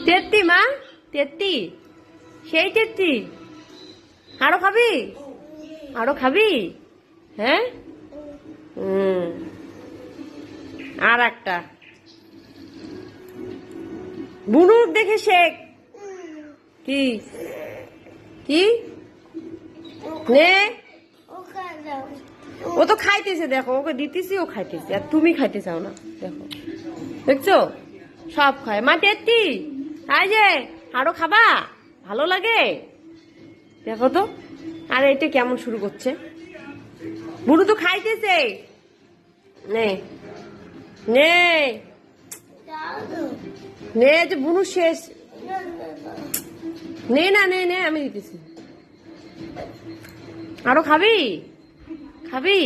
তেত্তি মা, তেত্তি, সেই তেত্তি। আরো খাবি? আরো খাবি? হ্যাঁ, আর একটা বুনুর দেখে শেখ। কি কি নে, ও তো খাইতেছে, দেখো ওকে দিতেছি, ও খাইতেছে, আর তুমি খাইতে চাও না। দেখো, দেখছো, সব খায়। মা তেত্তি, আই যে আরো খাবা? ভালো লাগে? দেখো তো, আর এটা কেমন শুরু করছে। বুনু তো খাইতেছে। নে নে নে, যে বুনু শেষ। নে না, নে নে, আমি দিতেছি। আরো খাবি? খাবি?